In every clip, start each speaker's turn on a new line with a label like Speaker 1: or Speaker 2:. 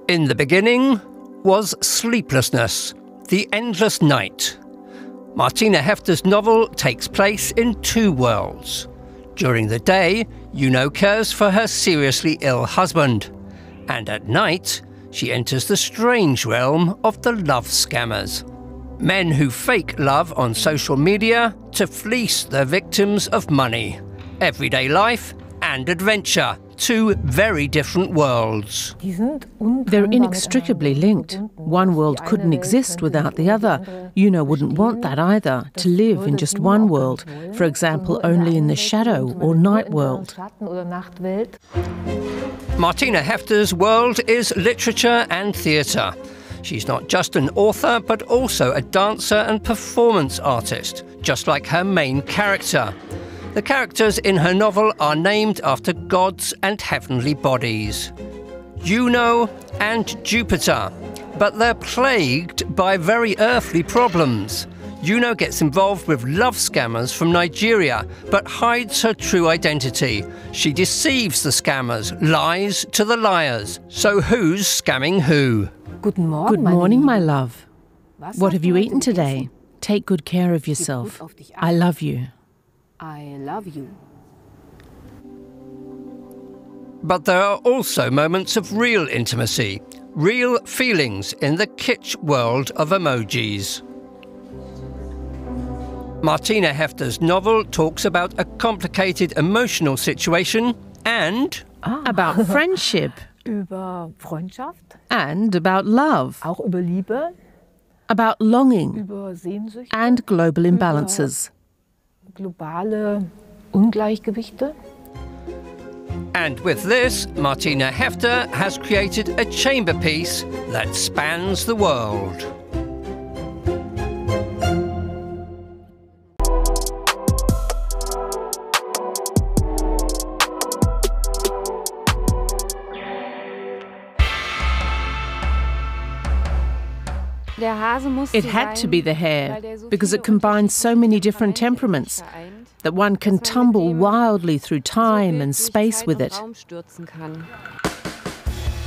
Speaker 1: In the beginning was sleeplessness, the endless night. Martina Hefter's novel takes place in two worlds. During the day, Juno cares for her seriously ill husband. And at night, she enters the strange realm of the love scammers. Men who fake love on social media to fleece their victims of money. Everyday life and adventure. Two very different worlds.
Speaker 2: They're inextricably linked. One world couldn't exist without the other. Juno wouldn't want that either, to live in just one world, for example, only in the shadow or night world.
Speaker 1: Martina Hefter's world is literature and theatre. She's not just an author, but also a dancer and performance artist, just like her main character. The characters in her novel are named after gods and heavenly bodies. Juno and Jupiter. But they're plagued by very earthly problems. Juno gets involved with love scammers from Nigeria, but hides her true identity. She deceives the scammers, lies to the liars. So who's scamming who?
Speaker 2: Good morning, my love. What have you eaten today? Take good care of yourself. I love you.
Speaker 3: I love you.
Speaker 1: But there are also moments of real intimacy, real feelings in the kitsch world of emojis. Martina Hefter's novel talks about a complicated emotional situation and
Speaker 2: about friendship.
Speaker 3: Über Freundschaft.
Speaker 2: And about love.
Speaker 3: Auch über Liebe.
Speaker 2: About longing.
Speaker 3: Über Sehnsüchte.
Speaker 2: And global imbalances.
Speaker 3: Globale Ungleichgewichte.
Speaker 1: And with this, Martina Hefter has created a chamber piece that spans the world.
Speaker 2: It had to be the hare, because it combines so many different temperaments, that one can tumble wildly through time and space with it.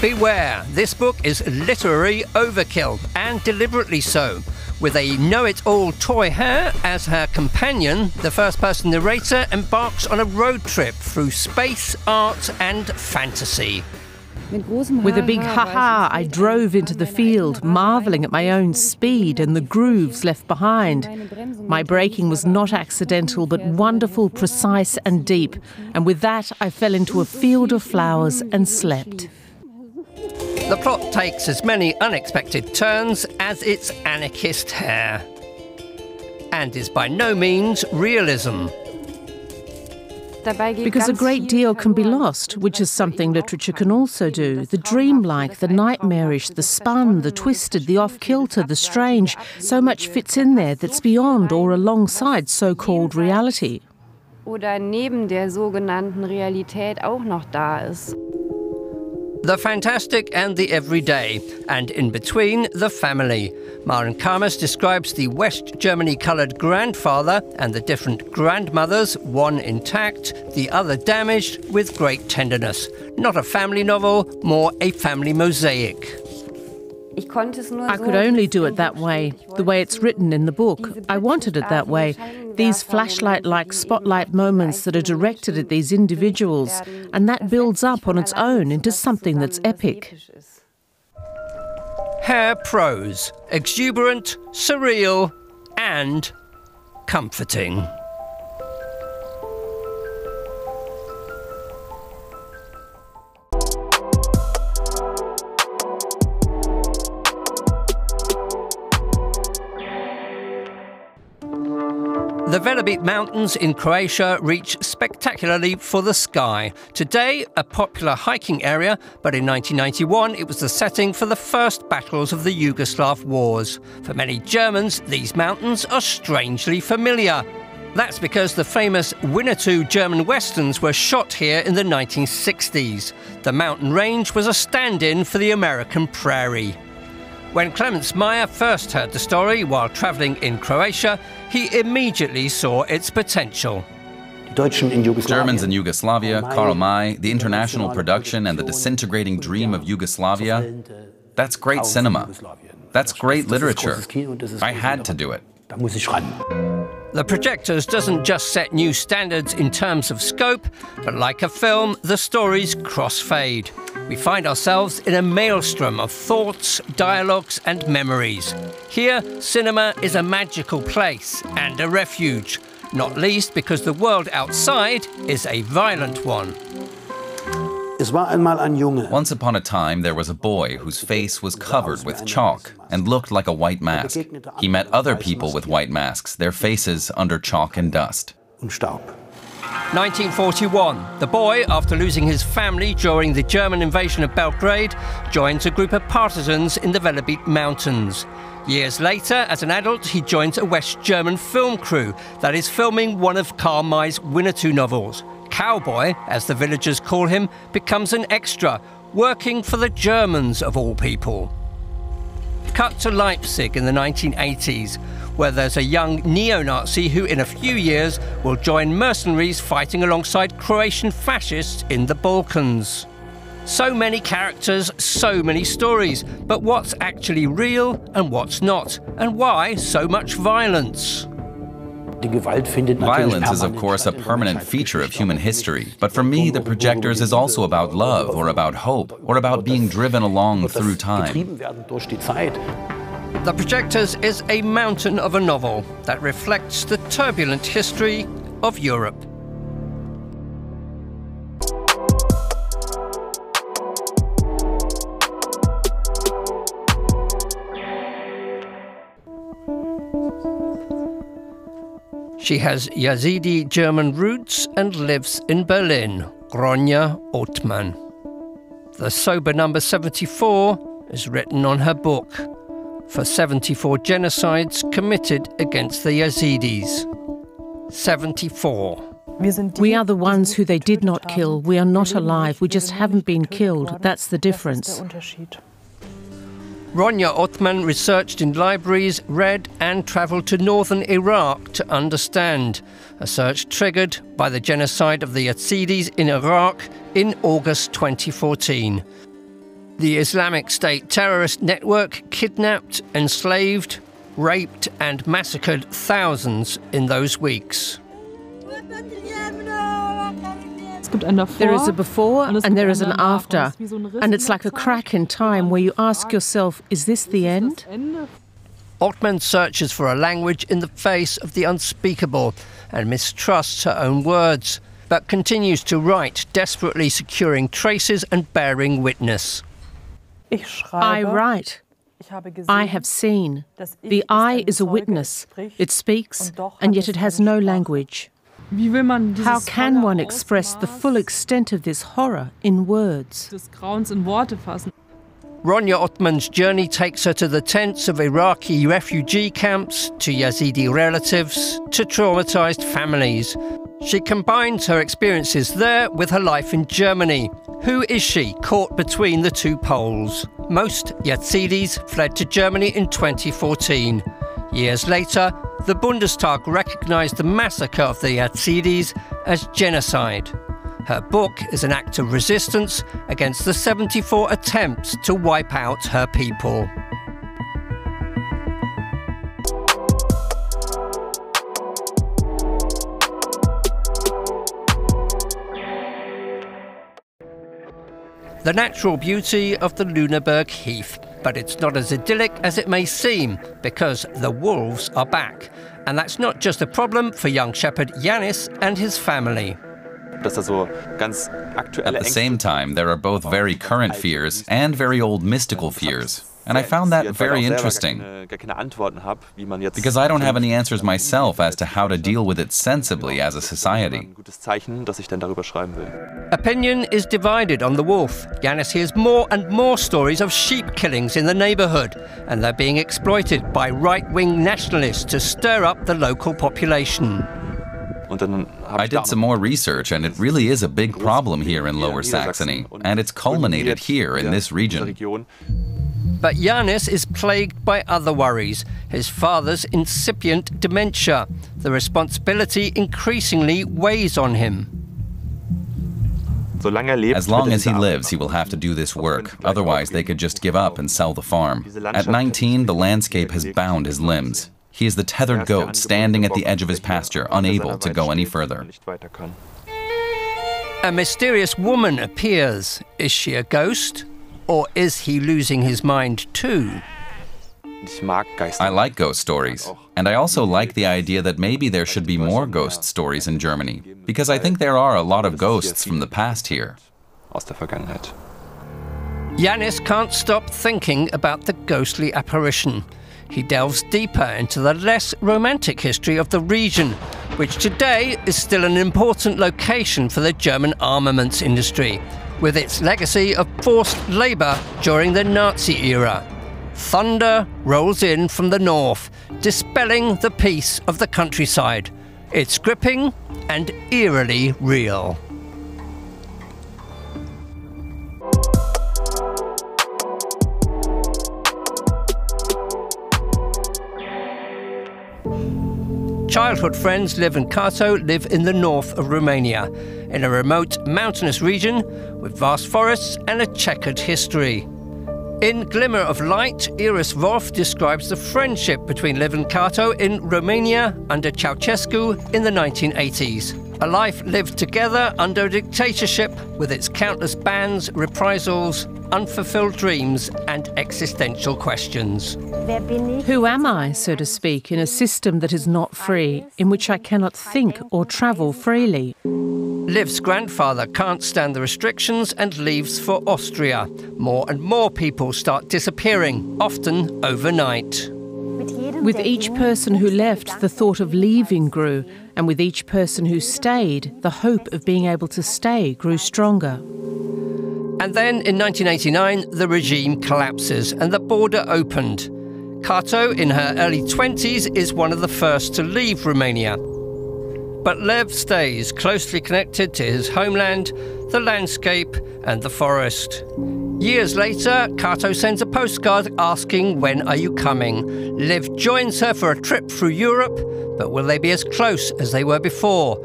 Speaker 1: Beware, this book is literary overkill, and deliberately so. With a know-it-all toy hare as her companion, the first-person narrator embarks on a road trip through space, art and fantasy.
Speaker 2: With a big ha-ha, I drove into the field, marvelling at my own speed and the grooves left behind. My braking was not accidental, but wonderful, precise and deep. And with that, I fell into a field of flowers and slept.
Speaker 1: The plot takes as many unexpected turns as its anarchist hare, and is by no means realism.
Speaker 2: Because a great deal can be lost, which is something literature can also do. The dreamlike, the nightmarish, the spun, the twisted, the off-kilter, the strange. So much fits in there that's beyond or alongside so-called reality.
Speaker 4: Oder neben der sogenannten Realität auch noch da ist.
Speaker 1: The fantastic and the everyday, and in between, the family. Maren Kames describes the West Germany-coloured grandfather and the different grandmothers, one intact, the other damaged, with great tenderness. Not a family novel, more a family mosaic.
Speaker 2: I could only do it that way, the way it's written in the book. I wanted it that way. These flashlight-like spotlight moments that are directed at these individuals, and that builds up on its own into something that's epic.
Speaker 1: Hare prose, exuberant, surreal, and comforting. The Velebit Mountains in Croatia reach spectacularly for the sky. Today, a popular hiking area, but in 1991 it was the setting for the first battles of the Yugoslav wars. For many Germans, these mountains are strangely familiar. That's because the famous Winnetou German westerns were shot here in the 1960s. The mountain range was a stand-in for the American prairie. When Clemens Meyer first heard the story while travelling in Croatia, he immediately saw its potential.
Speaker 5: Germans in Yugoslavia, Karl May, the international production and the disintegrating dream of Yugoslavia. That's great cinema. That's great literature. I had to do it.
Speaker 1: The Projectors doesn't just set new standards in terms of scope, but like a film, the stories crossfade. We find ourselves in a maelstrom of thoughts, dialogues and memories. Here, cinema is a magical place and a refuge, not least because the world outside is a violent one.
Speaker 5: Once upon a time, there was a boy whose face was covered with chalk and looked like a white mask. He met other people with white masks, their faces under chalk and dust.
Speaker 1: 1941. The boy, after losing his family during the German invasion of Belgrade, joins a group of partisans in the Velebit Mountains. Years later, as an adult, he joins a West German film crew that is filming one of Karl May's Winnetou novels. Cowboy, as the villagers call him, becomes an extra, working for the Germans of all people. Cut to Leipzig in the 1980s, where there's a young neo-Nazi who in a few years will join mercenaries fighting alongside Croatian fascists in the Balkans. So many characters, so many stories, but what's actually real and what's not? And why so much violence?
Speaker 5: Violence is, of course, a permanent feature of human history, but for me, The Projectors is also about love, or about hope, or about being driven along through time.
Speaker 1: The Projectors is a mountain of a novel that reflects the turbulent history of Europe. She has Yazidi German roots and lives in Berlin, Ronya, Othmann. The sober number 74 is written on her book for 74 genocides committed against the Yazidis. 74.
Speaker 2: We are the ones who they did not kill. We are not alive. We just haven't been killed. That's the difference.
Speaker 1: Ronya Othmann researched in libraries, read and travelled to northern Iraq to understand. A search triggered by the genocide of the Yazidis in Iraq in August 2014. The Islamic State terrorist network kidnapped, enslaved, raped and massacred thousands in those weeks.
Speaker 2: There is a before and there is an after, and it's like a crack in time where you ask yourself, is this the end?
Speaker 1: Othmann searches for a language in the face of the unspeakable and mistrusts her own words, but continues to write, desperately securing traces and bearing witness.
Speaker 2: I write. I have seen. The I is a witness. It speaks, and yet it has no language. How can one express the full extent of this horror in words?
Speaker 1: Ronya Othmann's journey takes her to the tents of Iraqi refugee camps, to Yazidi relatives, to traumatised families. She combines her experiences there with her life in Germany. Who is she, caught between the two poles? Most Yazidis fled to Germany in 2014. Years later, the Bundestag recognised the massacre of the Yazidis as genocide. Her book is an act of resistance against the 74 attempts to wipe out her people. The natural beauty of the Lüneburg Heath. But it's not as idyllic as it may seem, because the wolves are back. And that's not just a problem for young shepherd Janis and his family.
Speaker 5: At the same time, there are both very current fears and very old mystical fears. And I found that very interesting, because I don't have any answers myself as to how to deal with it sensibly as a society.
Speaker 1: Opinion is divided on the wolf. Janis hears more and more stories of sheep killings in the neighbourhood, and they're being exploited by right-wing nationalists to stir up the local population.
Speaker 5: I did some more research, and it really is a big problem here in Lower Saxony, and it's culminated here in this region.
Speaker 1: But Janis is plagued by other worries. His father's incipient dementia, The responsibility increasingly weighs on him.
Speaker 5: As long as he lives, he will have to do this work. Otherwise, they could just give up and sell the farm. At 19, the landscape has bound his limbs. He is the tethered goat standing at the edge of his pasture, unable to go any further.
Speaker 1: A mysterious woman appears. Is she a ghost? Or is he losing his mind too?
Speaker 5: I like ghost stories. And I also like the idea that maybe there should be more ghost stories in Germany. Because I think there are a lot of ghosts from the past here.
Speaker 1: Yanis can't stop thinking about the ghostly apparition. He delves deeper into the less romantic history of the region, which today is still an important location for the German armaments industry, with its legacy of forced labour during the Nazi era. Thunder rolls in from the north, dispelling the peace of the countryside. It's gripping and eerily real. Childhood friends Liv and Kato live in the north of Romania, in a remote mountainous region with vast forests and a checkered history. In Glimmer of Light, Iris Wolff describes the friendship between Liv and Kato in Romania under Ceausescu in the 1980s. A life lived together under a dictatorship with its countless bans, reprisals, unfulfilled dreams and existential questions.
Speaker 2: Who am I, so to speak, in a system that is not free, in which I cannot think or travel freely?
Speaker 1: Liv's grandfather can't stand the restrictions and leaves for Austria. More and more people start disappearing, often overnight.
Speaker 2: With each person who left, the thought of leaving grew, and with each person who stayed, the hope of being able to stay grew stronger.
Speaker 1: And then in 1989, the regime collapses and the border opened. Kato, in her early 20s, is one of the first to leave Romania. But Lev stays closely connected to his homeland, the landscape and the forest. Years later, Kato sends a postcard asking, "When are you coming?" Liv joins her for a trip through Europe, but will they be as close as they were before?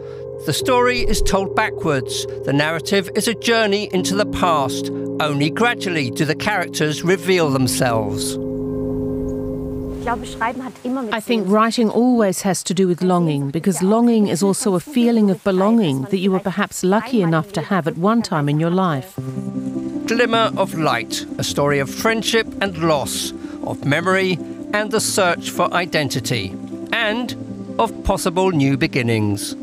Speaker 1: The story is told backwards. The narrative is a journey into the past. Only gradually do the characters reveal themselves.
Speaker 2: I think writing always has to do with longing, because longing is also a feeling of belonging that you were perhaps lucky enough to have at one time in your life.
Speaker 1: Glimmer of Light, a story of friendship and loss, of memory and the search for identity, and of possible new beginnings.